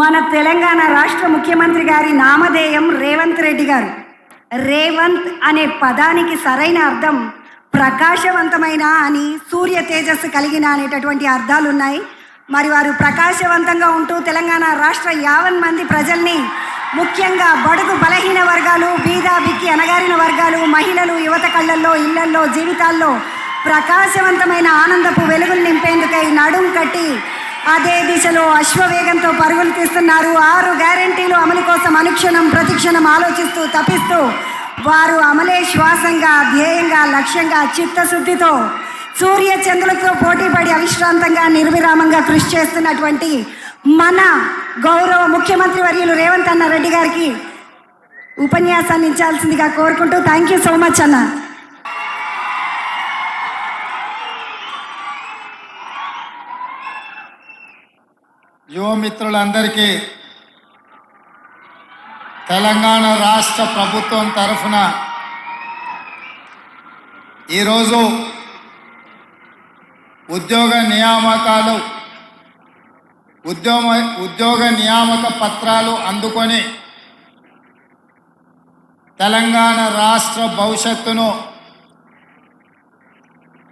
మన తెలంగాణ రాష్ట్ర ముఖ్యమంత్రి గారి నామధేయం రేవంత్ రెడ్డి గారు. రేవంత్ అనే పదానికి సరైన అర్థం ప్రకాశవంతమైన అని, సూర్య తేజస్సు కలిగిన అనేటటువంటి అర్థాలు ఉన్నాయి. మరి వారు ప్రకాశవంతంగా ఉంటూ తెలంగాణ రాష్ట్ర 50 మంది ప్రజల్ని, ముఖ్యంగా బడుగు బలహీన వర్గాలు, బీద బిక్కి అనగారిన వర్గాలు, మహిళలు, యువత కళ్ళల్లో, ఇళ్లల్లో, జీవితాల్లో ప్రకాశవంతమైన ఆనందపు వెలుగులు నింపేందుకై నడుం కట్టి అదే దిశలో అశ్వవేగంతో పరుగులు తీస్తున్నారు. 6 గ్యారెంటీలు అమలు కోసం అనుక్షణం ప్రతిక్షణం ఆలోచిస్తూ తపిస్తూ వారు అమలే శ్వాసంగా, ధ్యేయంగా, లక్ష్యంగా, చిత్తశుద్ధితో సూర్య చంద్రులతో పోటీపడి అవిశ్రాంతంగా నిర్విరామంగా కృషి చేస్తున్నటువంటి మన గౌరవ ముఖ్యమంత్రి వర్యులు రేవంత్ అన్న రెడ్డి గారికి ఉపన్యాసాన్ని ఇచ్చాల్సిందిగా కోరుకుంటూ థ్యాంక్ యూ సో మచ్ అన్న. యువ మిత్రులందరికీ తెలంగాణ రాష్ట్ర ప్రభుత్వం తరఫున ఈరోజు ఉద్యోగ నియామక పత్రాలు అందుకొని తెలంగాణ రాష్ట్ర భవిష్యత్తును,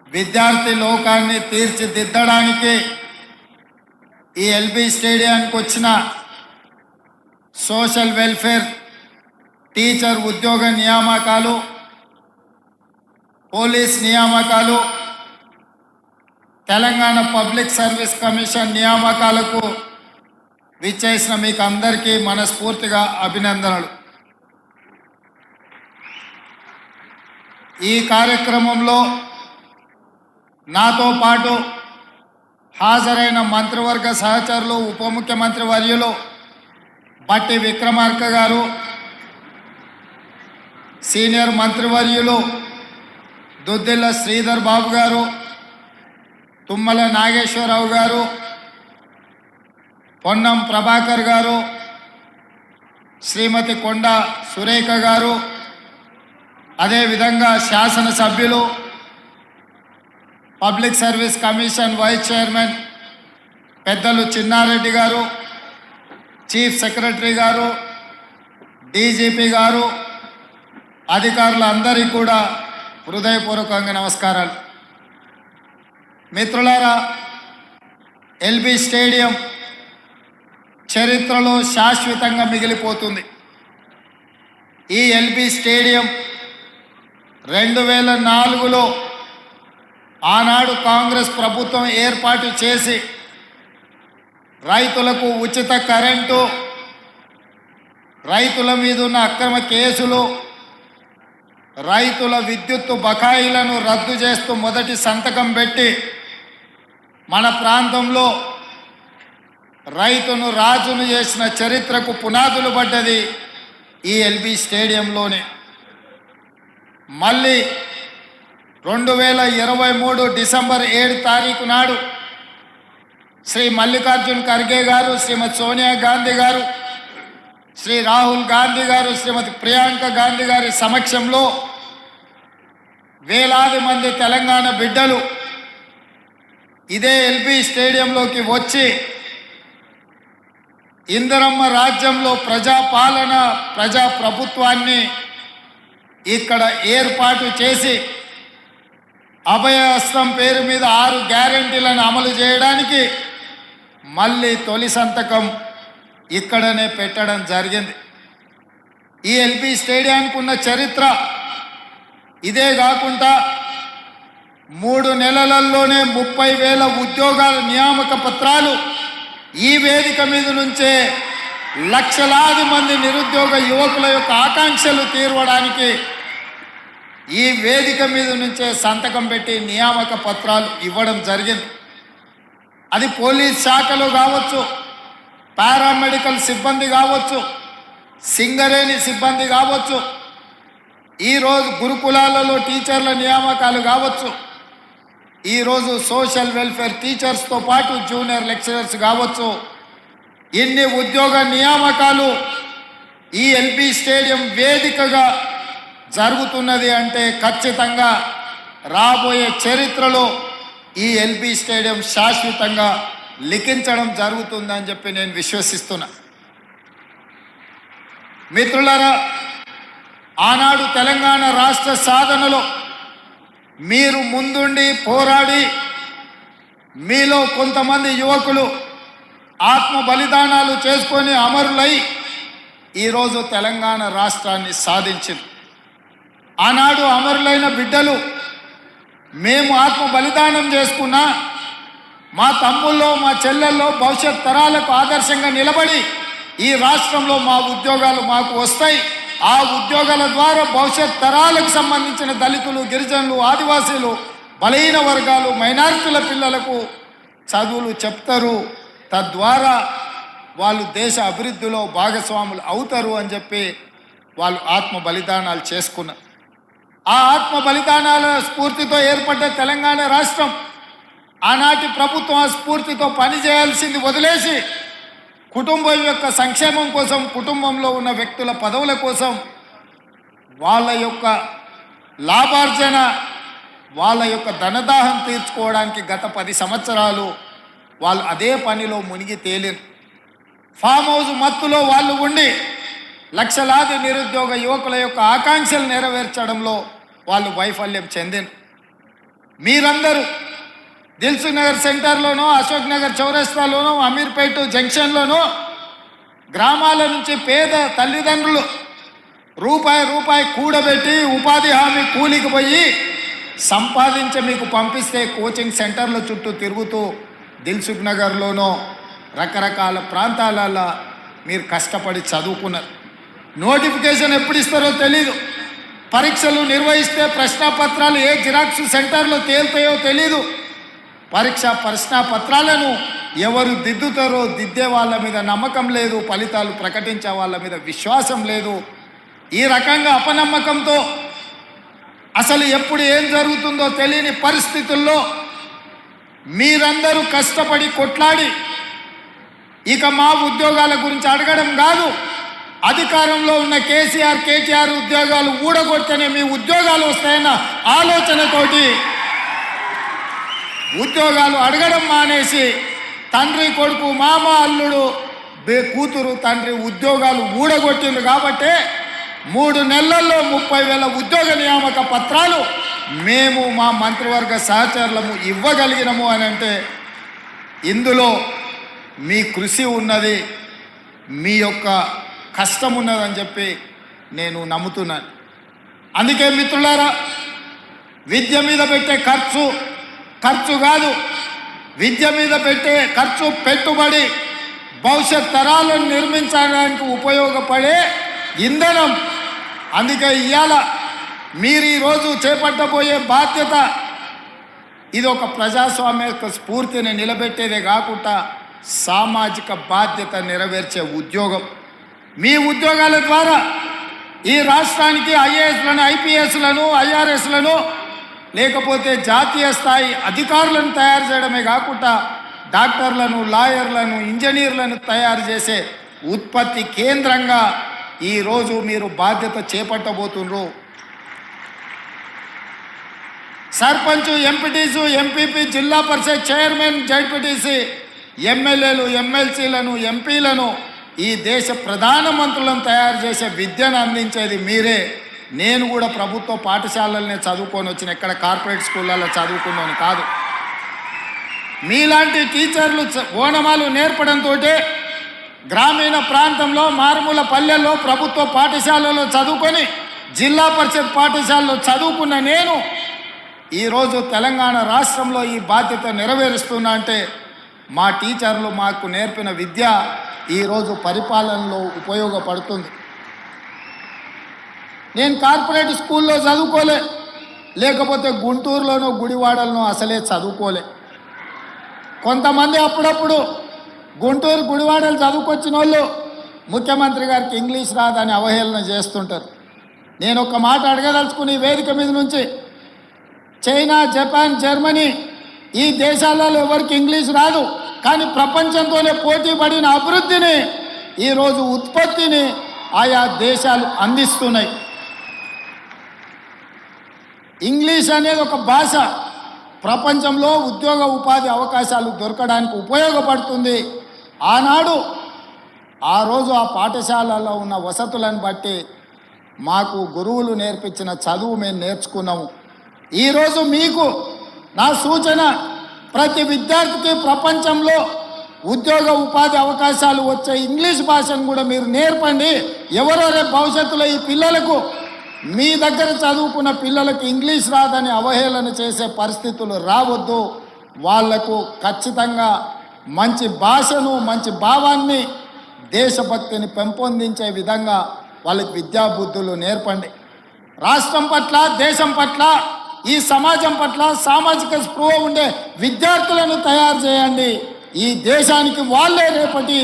విద్యార్థి లోకాన్ని తీర్చిదిద్దడానికి ఈ ఎల్బీ స్టేడియానికి వచ్చిన సోషల్ వెల్ఫేర్, టీచర్ ఉద్యోగ నియామకాలు, పోలీస్ నియామకాలు, తెలంగాణ పబ్లిక్ సర్వీస్ కమిషన్ నియామకాలకు విచ్చేసిన మీకు అందరికీ మనస్ఫూర్తిగా అభినందనలు. ఈ కార్యక్రమంలో నాతో పాటు హాజరైన మంత్రివర్గ సహచరులు, ఉప ముఖ్యమంత్రి వర్యులు బట్టి విక్రమార్క గారు, సీనియర్ మంత్రివర్యులు దుద్దిల్ల శ్రీధర్ బాబు గారు, తుమ్మల నాగేశ్వరరావు గారు, పొన్నం ప్రభాకర్ గారు, శ్రీమతి కొండ సురేఖ గారు, అదేవిధంగా శాసనసభ్యులు, public service commission vice chairman పెద్దలు చిన్నారెడ్డి గారు, చీఫ్ సెక్రటరీ గారు, డీజీపీ గారు, అధికారులందరికీ కూడా హృదయపూర్వకంగా నమస్కారాలు. మిత్రులారా, ఎల్బీ స్టేడియం చరిత్రలో శాశ్వతంగా మిగిలిపోతుంది. ఈ ఎల్బీ స్టేడియం 2004లో ఆనాడు కాంగ్రెస్ ప్రభుత్వం ఏర్పాటు చేసి రైతులకు ఉచిత కరెంటు, రైతుల మీద ఉన్న అక్రమ కేసులు, రైతుల విద్యుత్తు బకాయిలను రద్దు చేస్తూ మొదటి సంతకం పెట్టి మన ప్రాంతంలో రైతును రాజును చేసిన చరిత్రకు పునాదులు పడ్డది ఈ ఎల్బీ స్టేడియంలోనే. మళ్ళీ 2023 డిసెంబర్ 7 తారీఖు నాడు శ్రీ మల్లికార్జున్ ఖర్గే గారు, శ్రీమతి సోనియా గాంధీ గారు, శ్రీ రాహుల్ గాంధీ గారు, శ్రీమతి ప్రియాంక గాంధీ గారి సమక్షంలో వేలాది మంది తెలంగాణ బిడ్డలు ఇదే ఎల్బీ స్టేడియంలోకి వచ్చి ఇందిరమ్మ రాజ్యంలో ప్రజాపాలన, ప్రజాప్రభుత్వాన్ని ఇక్కడ ఏర్పాటు చేసి అభయహస్తం పేరు మీద 6 గ్యారెంటీలను అమలు చేయడానికి మళ్ళీ తొలి సంతకం ఇక్కడనే పెట్టడం జరిగింది. ఈ ఎల్బీ స్టేడియానికి ఉన్న చరిత్ర ఇదే కాకుండా 3 నెలలలోనే 30,000 ఉద్యోగాల నియామక పత్రాలు ఈ వేదిక మీద నుంచే లక్షలాది మంది నిరుద్యోగ యువకుల యొక్క ఆకాంక్షలు తీర్చడానికి ఈ వేదిక మీద నుంచే సంతకం పెట్టి నియామక పత్రాలు ఇవ్వడం జరిగింది. అది పోలీస్ శాఖలు కావచ్చు, పారామెడికల్ సిబ్బంది కావచ్చు, సింగరేణి సిబ్బంది కావచ్చు, ఈరోజు గురుకులాలలో టీచర్ల నియామకాలు కావచ్చు, ఈరోజు సోషల్ వెల్ఫేర్ టీచర్స్తో పాటు జూనియర్ లెక్చరర్స్ కావచ్చు. ఇన్ని ఉద్యోగ నియామకాలు ఈ ఎల్బీ స్టేడియం వేదికగా జరుగుతున్నది అంటే ఖచ్చితంగా రాబోయే చరిత్రలో ఈ ఎల్బీ స్టేడియం శాశ్వతంగా లిఖించడం జరుగుతుందని చెప్పి నేను విశ్వసిస్తున్నా. మిత్రులారా, ఆనాడు తెలంగాణ రాష్ట్ర సాధనలో మీరు ముందుండి పోరాడి మీలో కొంతమంది యువకులు ఆత్మ బలిదానాలు చేసుకొని అమరులై ఈరోజు తెలంగాణ రాష్ట్రాన్ని సాధించింది. ఆనాడు అమరులైన బిడ్డలు మేము ఆత్మ బలిదానం చేసుకున్నా మా తమ్ముల్లో మా చెల్లెల్లో భవిష్యత్ తరాలకు ఆదర్శంగా నిలబడి ఈ రాష్ట్రంలో మా ఉద్యోగాలు మాకు వస్తాయి, ఆ ఉద్యోగాల ద్వారా భవిష్యత్ తరాలకు సంబంధించిన దళితులు, గిరిజనులు, ఆదివాసీలు, బలహీన వర్గాలు, మైనారిటీల పిల్లలకు చదువులు చెప్తారు, తద్వారా వాళ్ళు దేశ అభివృద్ధిలో భాగస్వాములు అవుతారు అని చెప్పి వాళ్ళు ఆత్మ బలిదానాలు చేసుకున్నారు. ఆ ఆత్మ బలిదానాల స్ఫూర్తితో ఏర్పడ్డ తెలంగాణ రాష్ట్రం ఆనాటి ప్రభుత్వం ఆ స్ఫూర్తితో పనిచేయాల్సింది వదిలేసి కుటుంబం యొక్క సంక్షేమం కోసం, కుటుంబంలో ఉన్న వ్యక్తుల పదవుల కోసం, వాళ్ళ యొక్క లాభార్జన, వాళ్ళ యొక్క ధనదాహం తీర్చుకోవడానికి గత 10 సంవత్సరాలు వాళ్ళు అదే పనిలో మునిగి తేలిరు. ఫామ్ హౌస్ మత్తులో వాళ్ళు ఉండి లక్షలాది నిరుద్యోగ యువకుల యొక్క ఆకాంక్షలు నెరవేర్చడంలో వాళ్ళు వైఫల్యం చెందిన. మీరందరూ దిల్సుఖ్ నగర్ సెంటర్లోనో, అశోక్ నగర్ చౌరస్తాలోనో, అమీర్పేట జంక్షన్లోనో గ్రామాల నుంచి పేద తల్లిదండ్రులు రూపాయి కూడబెట్టి ఉపాధి హామీ కూలికి పోయి సంపాదించి మీకు పంపిస్తే కోచింగ్ సెంటర్ల చుట్టూ తిరుగుతూ దిల్సుఖ్ నగర్లోనో రకరకాల ప్రాంతాలలో మీరు కష్టపడి చదువుకున్నారు. నోటిఫికేషన్ ఎప్పుడు ఇస్తారో తెలీదు, పరీక్షలు నిర్వహిస్తే ప్రశ్నాపత్రాలు ఏ జిరాక్స్ సెంటర్లో తేలుతాయో తెలీదు, ప్రశ్నాపత్రాలను ఎవరు దిద్దుతారో దిద్దే వాళ్ళ మీద నమ్మకం లేదు, ఫలితాలు ప్రకటించే వాళ్ళ మీద విశ్వాసం లేదు. ఈ రకంగా అపనమ్మకంతో అసలు ఎప్పుడు ఏం జరుగుతుందో తెలియని పరిస్థితుల్లో మీరందరూ కష్టపడి కొట్లాడి ఇక మా ఉద్యోగాల గురించి అడగడం కాదు, అధికారంలో ఉన్న కేటీఆర్ ఉద్యోగాలు ఊడగొడితేనే మీ ఉద్యోగాలు వస్తాయన్న ఆలోచనతోటి ఉద్యోగాలు అడగడం మానేసి తండ్రి కొడుకు, మామ అల్లుడు, కూతురు తండ్రి ఉద్యోగాలు ఊడగొట్టింది. కాబట్టి 3 నెలల్లో 30,000 ఉద్యోగ నియామక పత్రాలు మేము మా మంత్రివర్గ సహచరులము ఇవ్వగలిగినము అని అంటే ఇందులో మీ కృషి ఉన్నది, మీ యొక్క కష్టం ఉన్నదని చెప్పి నేను నమ్ముతున్నాను. అందుకే మిత్రులారా, విద్య మీద పెట్టే ఖర్చు కాదు, విద్య మీద పెట్టే ఖర్చు పెట్టుబడి భవిష్యత్ తరాలను నిర్మించడానికి ఉపయోగపడే ఇంధనం. అందుకే ఇవాళ మీరు ఈరోజు చేపట్టబోయే బాధ్యత ఇది ఒక ప్రజాస్వామ్య స్ఫూర్తిని నిలబెట్టేదే కాకుండా సామాజిక బాధ్యత నెరవేర్చే ఉద్యోగం. మీ ఉద్యోగాల ద్వారా ఈ రాష్ట్రానికి ఐఏఎస్లను, ఐపీఎస్లను, ఐఆర్ఎస్లను లేకపోతే జాతీయ స్థాయి అధికారులను తయారు చేయడమే కాకుండా డాక్టర్లను, లాయర్లను, ఇంజనీర్లను తయారు చేసే ఉత్పత్తి కేంద్రంగా ఈరోజు మీరు బాధ్యత చేపట్టబోతున్నారు. సర్పంచ్, ఎంపీటీసు, ఎంపీపీ, జిల్లా పరిషత్ చైర్మన్, జడ్పీటీసీ, ఎమ్మెల్యేలు, ఎమ్మెల్సీలను, ఎంపీలను, ఈ దేశ ప్రధానమంత్రులను తయారు చేసే విద్యను అందించేది మీరే. నేను కూడా ప్రభుత్వ పాఠశాలలనే చదువుకొని వచ్చిన, ఎక్కడ కార్పొరేట్ స్కూళ్ళల్లో చదువుకున్నాను కాదు. మీలాంటి టీచర్లు ఓనమాలు నేర్పడంతో గ్రామీణ ప్రాంతంలో, మారుమూల పల్లెల్లో ప్రభుత్వ పాఠశాలలో చదువుకొని జిల్లా పరిషత్ పాఠశాలలో చదువుకున్న నేను ఈరోజు తెలంగాణ రాష్ట్రంలో ఈ బాధ్యత నెరవేరుస్తున్నా అంటే మా టీచర్లు మాకు నేర్పిన విద్య ఈరోజు పరిపాలనలో ఉపయోగపడుతుంది. నేను కార్పొరేట్ స్కూల్లో చదువుకోలే, లేకపోతే గుంటూరులోనో గుడివాడలోనో అసలే చదువుకోలే. కొంతమంది అప్పుడప్పుడు గుంటూరు, గుడివాడలు చదువుకొచ్చిన వాళ్ళు ముఖ్యమంత్రి గారికి ఇంగ్లీష్ రాదని అవహేళన చేస్తుంటారు. నేను ఒక మాట అడగదలుచుకుని వేదిక మీద నుంచి, చైనా, జపాన్, జర్మనీ ఈ దేశాలలో ఎవరికి ఇంగ్లీష్ రాదు, కానీ ప్రపంచంతోనే పోటీ పడిన అభివృద్ధిని, ఈరోజు ఉత్పత్తిని ఆయా దేశాలు అందిస్తున్నాయి. ఇంగ్లీష్ అనేది ఒక భాష, ప్రపంచంలో ఉద్యోగ ఉపాధి అవకాశాలు దొరకడానికి ఉపయోగపడుతుంది. ఆనాడు ఆ రోజు ఆ పాఠశాలలో ఉన్న వసతులను బట్టి మాకు గురువులు నేర్పించిన చదువు మేము నేర్చుకున్నాము. ఈరోజు మీకు నా సూచన, ప్రతి విద్యార్థికి ప్రపంచంలో ఉద్యోగ ఉపాధి అవకాశాలు వచ్చే ఇంగ్లీష్ భాషను కూడా మీరు నేర్పండి. ఎవరో రేపు భవిష్యత్తులో ఈ పిల్లలకు, మీ దగ్గర చదువుకున్న పిల్లలకు ఇంగ్లీష్ రాదని అవహేళన చేసే పరిస్థితులు రావద్దు. వాళ్లకు ఖచ్చితంగా మంచి భాషను, మంచి భావాన్ని, దేశభక్తిని పెంపొందించే విధంగా వాళ్ళకి విద్యాబుద్ధులు నేర్పండి. రాష్ట్రం పట్ల, దేశం పట్ల, ఈ సమాజం పట్ల సామాజిక స్పృహ ఉండే విద్యార్థులను తయారు చేయండి. ఈ దేశానికి వాళ్ళే రేపటి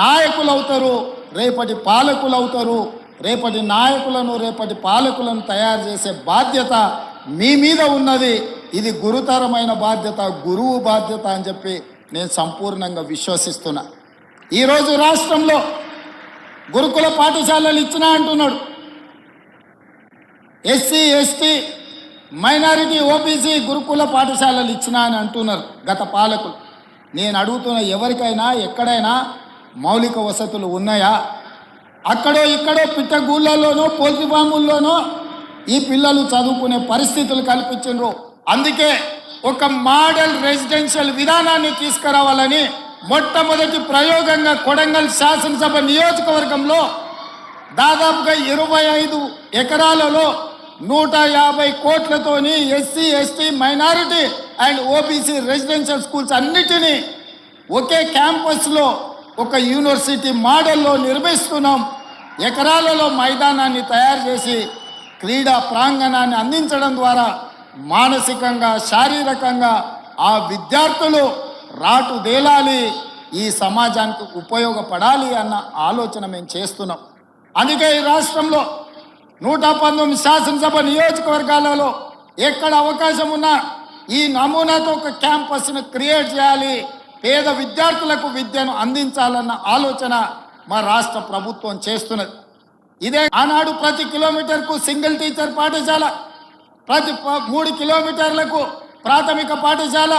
నాయకులు అవుతారు, రేపటి పాలకులు అవుతారు. రేపటి నాయకులను, రేపటి పాలకులను తయారు చేసే బాధ్యత మీ మీద ఉన్నది. ఇది గురుతరమైన బాధ్యత, గురువు బాధ్యత అని చెప్పి నేను సంపూర్ణంగా విశ్వసిస్తున్నా. ఈరోజు రాష్ట్రంలో గురుకుల పాఠశాలలు ఇచ్చినా అంటున్నాడు. ఎస్సీ, ఎస్టీ, మైనారిటీ, ఓబీసీ గురుకుల పాఠశాలలు ఇచ్చినా అని అంటున్నారు గత పాలకులు. నేను అడుగుతున్న, ఎవరికైనా ఎక్కడైనా మౌలిక వసతులు ఉన్నాయా? అక్కడో ఇక్కడో పిట్టగూళ్ళలోనో పోల్ట్రీ ఫాముల్లోనో ఈ పిల్లలు చదువుకునే పరిస్థితులు కల్పించారు. అందుకే ఒక మోడల్ రెసిడెన్షియల్ విధానాన్ని తీసుకురావాలని మొట్టమొదటి ప్రయోగంగా కొడంగల్ శాసనసభ నియోజకవర్గంలో దాదాపుగా 25 ఎకరాలలో 150 కోట్లతోని SC, ST, minority and OBC residential schools అన్నిటినీ ఒకే క్యాంపస్లో ఒక యూనివర్సిటీ మోడల్లో నిర్మిస్తున్నాం. ఎకరాలలో మైదానాన్ని తయారు చేసి క్రీడా ప్రాంగణాన్ని అందించడం ద్వారా మానసికంగా, శారీరకంగా ఆ విద్యార్థులు రాటుదేలాలి, ఈ సమాజానికి ఉపయోగపడాలి అన్న ఆలోచన మేము చేస్తున్నాం. అందుకే ఈ రాష్ట్రంలో 119 శాసనసభ నియోజకవర్గాలలో ఎక్కడ అవకాశం ఉన్నా ఈ నమూనాతో ఒక క్యాంపస్ను క్రియేట్ చేయాలి, పేద విద్యార్థులకు విద్యను అందించాలన్న ఆలోచన మా రాష్ట్ర ప్రభుత్వం చేస్తున్నది. ఇదే ఆనాడు ప్రతి కిలోమీటర్కు సింగిల్ టీచర్ పాఠశాల, ప్రతి 3 కిలోమీటర్లకు ప్రాథమిక పాఠశాల,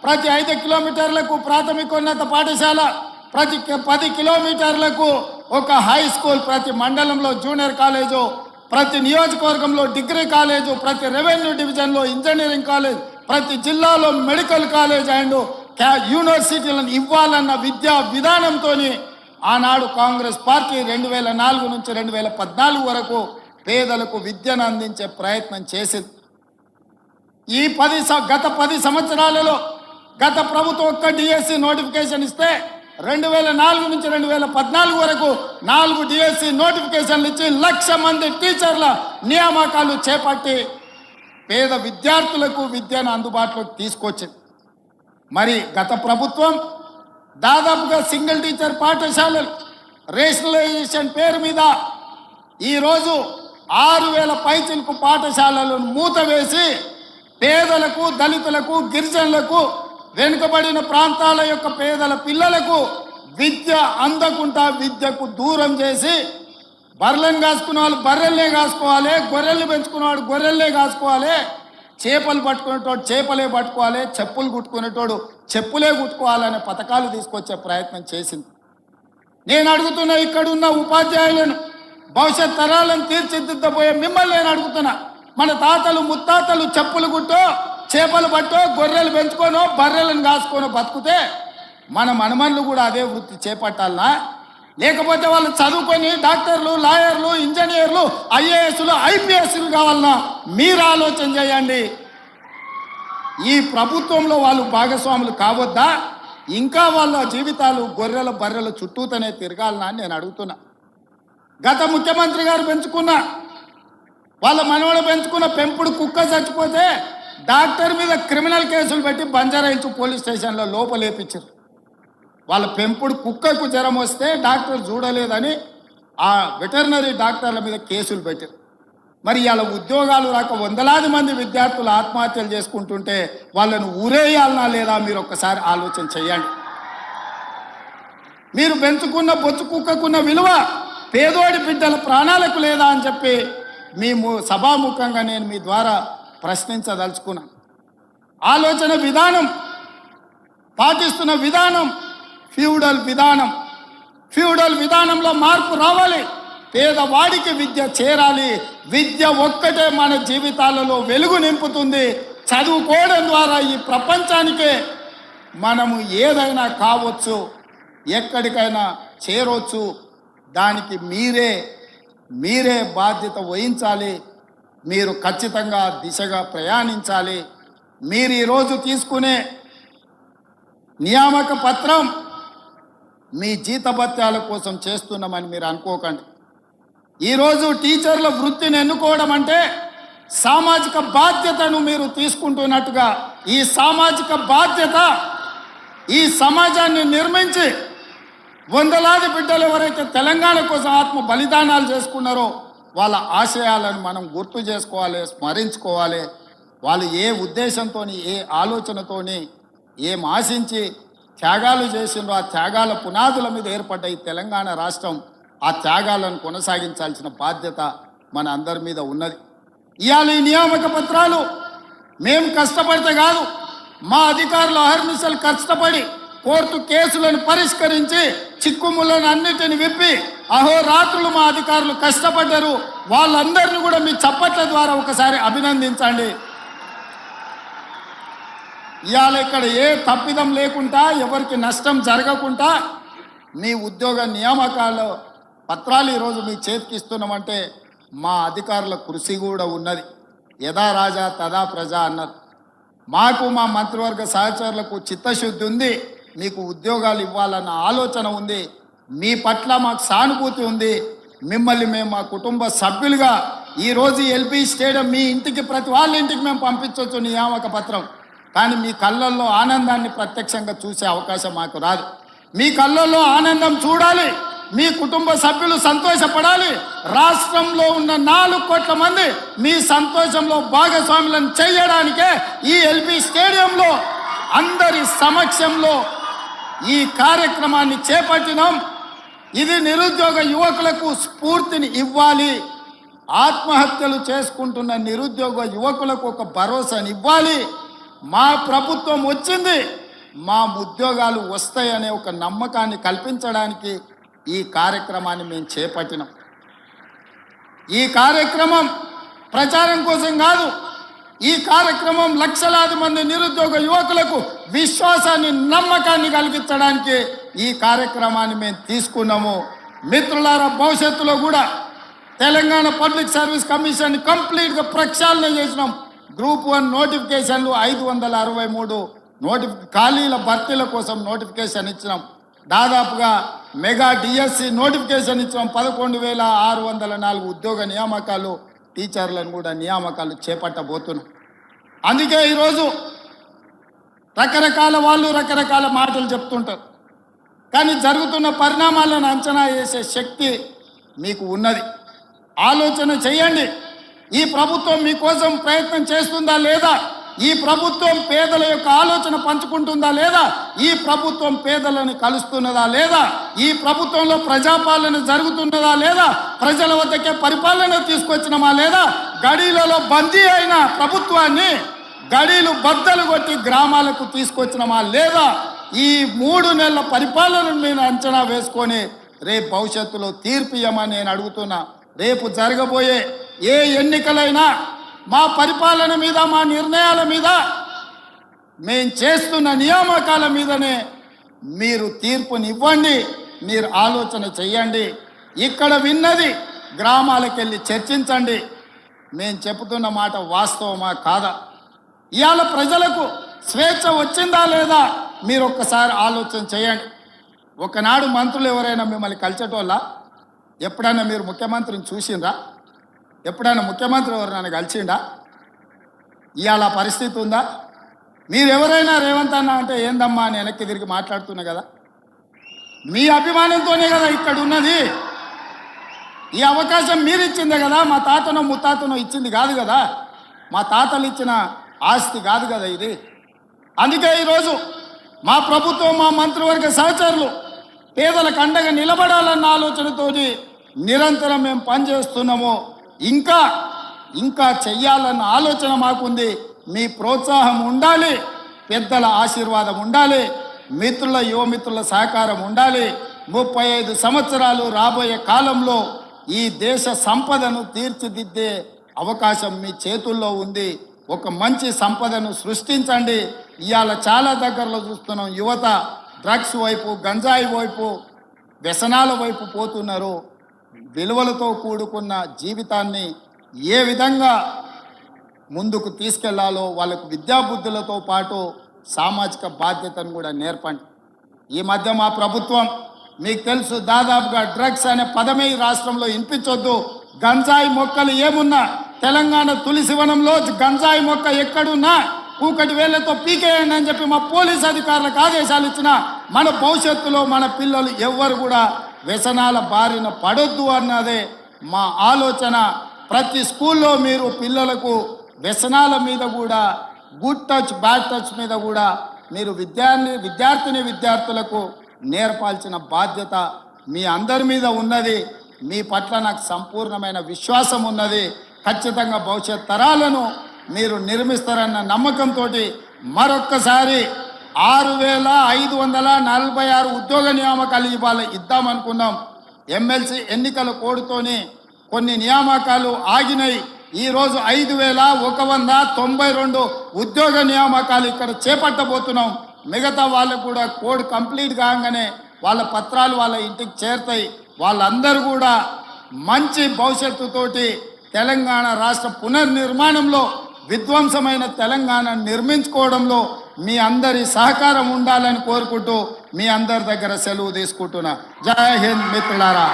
ప్రతి 5 కిలోమీటర్లకు ప్రాథమికోన్నత పాఠశాల, ప్రతి 10 కిలోమీటర్లకు ఒక హై స్కూల్, ప్రతి మండలంలో జూనియర్ కాలేజు, ప్రతి నియోజకవర్గంలో డిగ్రీ కాలేజు, ప్రతి రెవెన్యూ డివిజన్లో ఇంజనీరింగ్ కాలేజ్, ప్రతి జిల్లాలో మెడికల్ కాలేజ్ అండ్ యూనివర్సిటీలను ఇవ్వాలన్న విద్యా విధానంతో ఆనాడు కాంగ్రెస్ పార్టీ 2004 నుంచి 2014 వరకు పేదలకు విద్యను అందించే ప్రయత్నం చేసింది. ఈ గత 10 సంవత్సరాలలో గత ప్రభుత్వం ఒక్క డిఎస్సి నోటిఫికేషన్ ఇస్తే 2004 నుంచి 2014 వరకు 4 డిఎస్సి నోటిఫికేషన్లు ఇచ్చి 1,00,000 మంది టీచర్ల నియామకాలు చేపట్టి పేద విద్యార్థులకు విద్యను అందుబాటులోకి తీసుకొచ్చింది. మరి గత ప్రభుత్వం దాదాపుగా సింగిల్ టీచర్ పాఠశాలలు రేషనలైజేషన్ పేరు మీద ఈరోజు 6,000 పైచిలకు పాఠశాలలను మూతవేసి పేదలకు, దళితులకు, గిరిజనులకు, వెనుకబడిన ప్రాంతాల యొక్క పేదల పిల్లలకు విద్య అందకుండా విద్యకు దూరం చేసి, బర్రెలను కాసుకునే వాళ్ళు బర్రెల్నే కాసుకోవాలి, గొర్రెల్ని పెంచుకునేవాడు గొర్రెల్నే కాసుకోవాలి, చేపలు పట్టుకునేటోడు చేపలే పట్టుకోవాలి, చెప్పులు కుట్టుకునేటోడు చెప్పులే కుట్టుకోవాలనే పథకాలు తీసుకొచ్చే ప్రయత్నం చేసింది. నేను అడుగుతున్న, ఇక్కడున్న ఉపాధ్యాయులను, భవిష్యత్ తరాలను తీర్చిదిద్దబోయే మిమ్మల్ని నేను అడుగుతున్నా, మన తాతలు ముత్తాతలు చెప్పులు కుట్టో, చేపలు పట్టో, గొర్రెలు పెంచుకోనో, బర్రెలను కాసుకోనో బతుకుతే మన మనమన్లు కూడా అదే వృత్తి చేపట్టాలనా? లేకపోతే వాళ్ళు చదువుకొని డాక్టర్లు, లాయర్లు, ఇంజనీర్లు, ఐఏఎస్లు, ఐపీఎస్లు కావాలన్నా? మీరు ఆలోచన చేయండి. ఈ ప్రభుత్వంలో వాళ్ళు భాగస్వాములు కావద్దా? ఇంకా వాళ్ళ జీవితాలు గొర్రెల బర్రెల చుట్టూతోనే తిరగాలనా అని నేను అడుగుతున్నా. గత ముఖ్యమంత్రి గారు పెంచుకున్న, వాళ్ళ మనవడు పెంచుకున్న పెంపుడు కుక్క చచ్చిపోతే డాక్టర్ మీద క్రిమినల్ కేసులు పెట్టి బంజారాయిల్స్ పోలీస్ స్టేషన్లో లోపలేపించారు. వాళ్ళ పెంపుడు కుక్కకు జ్వరం వస్తే డాక్టర్ చూడలేదని ఆ వెటర్నరీ డాక్టర్ల మీద కేసులు పెట్టారు. మరి వాళ్ళ ఉద్యోగాలు రాక వందలాది మంది విద్యార్థులు ఆత్మహత్యలు చేసుకుంటుంటే వాళ్ళను ఊరేయాలనా లేదా? మీరు ఒక్కసారి ఆలోచన చేయండి. మీరు పెంచుకున్న బొచ్చు కుక్కకున్న విలువ పేదోడి బిడ్డల ప్రాణాలకు లేదా అని చెప్పి మేము సభాముఖంగా నేను మీ ద్వారా ప్రశ్నించదలుచుకున్నాను. ఆలోచన విధానం, పాటిస్తున్న విధానం ఫ్యూడల్ విధానం. ఫ్యూడల్ విధానంలో మార్పు రావాలి. పేదవాడికి విద్య చేరాలి. విద్య ఒక్కటే మన జీవితాలలో వెలుగు నింపుతుంది. చదువుకోవడం ద్వారా ఈ ప్రపంచానికే మనము ఏదైనా కావచ్చు, ఎక్కడికైనా చేరవచ్చు. దానికి మీరే బాధ్యత వహించాలి. మీరు ఖచ్చితంగా దిశగా ప్రయాణించాలి. మీరు ఈరోజు తీసుకునే నియామక పత్రం మీ జీతభత్యాల కోసం చేస్తున్నామని మీరు అనుకోకండి. ఈరోజు టీచర్ల వృత్తిని ఎన్నుకోవడం అంటే సామాజిక బాధ్యతను మీరు తీసుకుంటున్నట్టుగా, ఈ సామాజిక బాధ్యత ఈ సమాజాన్ని నిర్మించి వందలాది బిడ్డలు ఎవరైతే తెలంగాణ కోసం ఆత్మ బలిదానాలు చేసుకున్నారో వాళ్ళ ఆశయాలను మనం గుర్తు చేసుకోవాలి, స్మరించుకోవాలి. వాళ్ళు ఏ ఉద్దేశంతో, ఏ ఆలోచనతోని, ఏం ఆశించి త్యాగాలు చేసిండ్రో ఆ త్యాగాల పునాదుల మీద ఏర్పడ్డ ఈ తెలంగాణ రాష్ట్రం, ఆ త్యాగాలను కొనసాగించాల్సిన బాధ్యత మన అందరి మీద ఉన్నది. ఇవాళ ఈ నియామక పత్రాలు మేము కష్టపడితే కాదు, మా అధికారులు అహర్నిశలు కష్టపడి కోర్టు కేసులను పరిష్కరించి చిక్కుములను అన్నిటిని విప్పి అహోరాత్రులు మా అధికారులు కష్టపడ్డారు. వాళ్ళందరినీ కూడా మీ చప్పట్ల ద్వారా ఒకసారి అభినందించండి. ఇవాళ ఇక్కడ ఏ తప్పిదం లేకుండా, ఎవరికి నష్టం జరగకుండా మీ ఉద్యోగ నియామకాల పత్రాలు ఈరోజు మీ చేతికి ఇస్తున్నామంటే మా అధికారుల కృషి కూడా ఉన్నది. యథా రాజా తదా ప్రజ అన్నారు. మాకు మా మంత్రివర్గ సహచరులకు చిత్తశుద్ధి ఉంది. మీకు ఉద్యోగాలు ఇవ్వాలన్న ఆలోచన ఉంది. మీ పట్ల మాకు సానుభూతి ఉంది. మిమ్మల్ని మేము మా కుటుంబ సభ్యులుగా ఈరోజు ఎల్బీ స్టేడియం మీ ఇంటికి, ప్రతి వాళ్ళ ఇంటికి మేము పంపించవచ్చు నియామక పత్రం. కానీ మీ కళ్ళల్లో ఆనందాన్ని ప్రత్యక్షంగా చూసే అవకాశం మాకు రాదు. మీ కళ్ళల్లో ఆనందం చూడాలి, మీ కుటుంబ సభ్యులు సంతోషపడాలి. రాష్ట్రంలో ఉన్న 4 కోట్ల మంది మీ సంతోషంలో భాగస్వాములను చేయడానికే ఈ ఎల్బీ స్టేడియంలో అందరి సమక్షంలో ఈ కార్యక్రమాన్ని చేపట్టినాం. ఇది నిరుద్యోగ యువకులకు స్ఫూర్తిని ఇవ్వాలి. ఆత్మహత్యలు చేసుకుంటున్న నిరుద్యోగ యువకులకు ఒక భరోసాని ఇవ్వాలి. మా ప్రభుత్వం వచ్చింది, మా ఉద్యోగాలు వస్తాయనే ఒక నమ్మకాన్ని కల్పించడానికి ఈ కార్యక్రమాన్ని మేము చేపట్టినాం. ఈ కార్యక్రమం ప్రచారం కోసం కాదు. ఈ కార్యక్రమం లక్షలాది మంది నిరుద్యోగ యువకులకు విశ్వాసాన్ని, నమ్మకాన్ని కలిగించడానికి ఈ కార్యక్రమాన్ని మేము తీసుకున్నాము. మిత్రులారా, భవిష్యత్తులో కూడా తెలంగాణ పబ్లిక్ సర్వీస్ కమిషన్ కంప్లీట్గా ప్రక్షాళన చేసినాం. గ్రూప్ 1 నోటిఫికేషన్లు 563 ఖాళీల భర్తీల కోసం నోటిఫికేషన్ ఇచ్చినాం. దాదాపుగా మెగా డిఎస్సి నోటిఫికేషన్ ఇచ్చినాం. 11,604 ఉద్యోగ నియామకాలు, టీచర్లను కూడా నియామకాలు చేపట్టబోతున్నాం. అందుకే ఈరోజు రకరకాల వాళ్ళు రకరకాల మాటలు చెప్తుంటారు. కానీ జరుగుతున్న పరిణామాలను అంచనా వేసే శక్తి మీకు ఉన్నది. ఆలోచన చేయండి. ఈ ప్రభుత్వం మీకోసం ప్రయత్నం చేస్తుందా లేదా? ఈ ప్రభుత్వం పేదల యొక్క ఆలోచన పంచుకుంటుందా లేదా? ఈ ప్రభుత్వం పేదలను కలుస్తున్నదా లేదా? ఈ ప్రభుత్వంలో ప్రజాపాలన జరుగుతున్నదా లేదా? ప్రజల వద్దకే పరిపాలన తీసుకొచ్చినమా లేదా? గడీలలో బందీ అయిన ప్రభుత్వాన్ని గడీలు బద్దలు కొట్టి గ్రామాలకు తీసుకొచ్చినమా లేదా? ఈ 3 నెలల పరిపాలనను నేను అంచనా వేసుకొని రేపు భవిష్యత్తులో తీర్పు ఇవ్వమని నేను అడుగుతున్నా. రేపు జరగబోయే ఏ ఎన్నికలైనా మా పరిపాలన మీద, మా నిర్ణయాల మీద, మేము చేస్తున్న నియామకాల మీదనే మీరు తీర్పునివ్వండి. మీరు ఆలోచన చెయ్యండి. ఇక్కడ విన్నది గ్రామాలకు వెళ్ళి చర్చించండి. మేము చెబుతున్న మాట వాస్తవమా కాదా? ఇవాళ ప్రజలకు స్వేచ్ఛ వచ్చిందా లేదా? మీరు ఒక్కసారి ఆలోచన చేయండి. ఒకనాడు మంత్రులు ఎవరైనా మిమ్మల్ని కలిసేటోళ్ళ? ఎప్పుడైనా మీరు ముఖ్యమంత్రిని చూసిండ్రా? ఎప్పుడైనా ముఖ్యమంత్రి ఎవరైనా కలిసిండా? ఇవాళ పరిస్థితి ఉందా? మీరు ఎవరైనా రేవంత్ అన్న అంటే ఏందమ్మా అని వెనక్కి తిరిగి మాట్లాడుతున్నా కదా. మీ అభిమానంతోనే కదా ఇక్కడ ఉన్నది. ఈ అవకాశం మీరు ఇచ్చిందే కదా. మా తాతనో ముత్తాతనో ఇచ్చింది కాదు కదా. మా తాతలు ఇచ్చిన ఆస్తి కాదు కదా ఇది. అందుకే ఈరోజు మా ప్రభుత్వం, మా మంత్రివర్గ సహచరులు పేదలకు అండగా నిలబడాలన్న ఆలోచనతో నిరంతరం మేము పనిచేస్తున్నాము. ఇంకా చెయ్యాలన్న ఆలోచన మాకుంది. మీ ప్రోత్సాహం ఉండాలి, పెద్దల ఆశీర్వాదం ఉండాలి, మిత్రుల యువమిత్రుల సహకారం ఉండాలి. 35 సంవత్సరాలు రాబోయే కాలంలో ఈ దేశ సంపదను తీర్చిదిద్దే అవకాశం మీ చేతుల్లో ఉంది. ఒక మంచి సంపదను సృష్టించండి. ఇవాళ చాలా దగ్గరలో చూస్తున్నాం, యువత డ్రగ్స్ వైపు, గంజాయి వైపు, వ్యసనాల వైపు పోతున్నారు. విలువలతో కూడుకున్న జీవితాన్ని ఏ విధంగా ముందుకు తీసుకెళ్లాలో వాళ్ళకు విద్యాబుద్ధులతో పాటు సామాజిక బాధ్యతను కూడా నేర్పండి. ఈ మధ్య మా ప్రభుత్వం మీకు తెలుసు, దాదాపుగా డ్రగ్స్ అనే పదమే ఈ రాష్ట్రంలో వినిపించొద్దు. గంజాయి మొక్కలు ఏమున్నా తెలంగాణ తులసివనంలో గంజాయి మొక్క ఎక్కడున్నా కూకటి వేళ్లతో పీకేయండి అని చెప్పి మా పోలీస్ అధికారులకు ఆదేశాలు ఇచ్చిన మన భవిష్యత్తులో మన పిల్లలు ఎవ్వరు కూడా వ్యసనాల బారిన పడొద్దు అన్నదే మా ఆలోచన. ప్రతి స్కూల్లో మీరు పిల్లలకు వ్యసనాల మీద కూడా, గుడ్ టచ్ బ్యాడ్ టచ్ మీద కూడా మీరు విద్యార్థులకు నేర్పాల్సిన బాధ్యత మీ అందరి మీద ఉన్నది. మీ పట్ల నాకు సంపూర్ణమైన విశ్వాసం ఉన్నది. ఖచ్చితంగా భవిష్యత్ తరాలను మీరు నిర్మిస్తారన్న నమ్మకంతో మరొక్కసారి 6546 ఉద్యోగ నియామకాలు ఇద్దామనుకున్నాం. ఎమ్మెల్సీ ఎన్నికల కోడ్తోని కొన్ని నియామకాలు ఆగినాయి. ఈరోజు 5192 ఉద్యోగ నియామకాలు ఇక్కడ చేపట్టబోతున్నాం. మిగతా వాళ్ళకు కూడా కోడ్ కంప్లీట్ కాగానే వాళ్ళ పత్రాలు వాళ్ళ ఇంటికి చేరుతాయి. వాళ్ళందరూ కూడా మంచి భవిష్యత్తుతోటి తెలంగాణ రాష్ట్ర పునర్నిర్మాణంలో, విధ్వంసమైన తెలంగాణ నిర్మించుకోవడంలో మీ అందరి సహకారం ఉండాలని కోరుకుంటూ మీ అందరి దగ్గర సెలవు తీసుకుంటున్నా. జై హింద్ మిత్రులారా.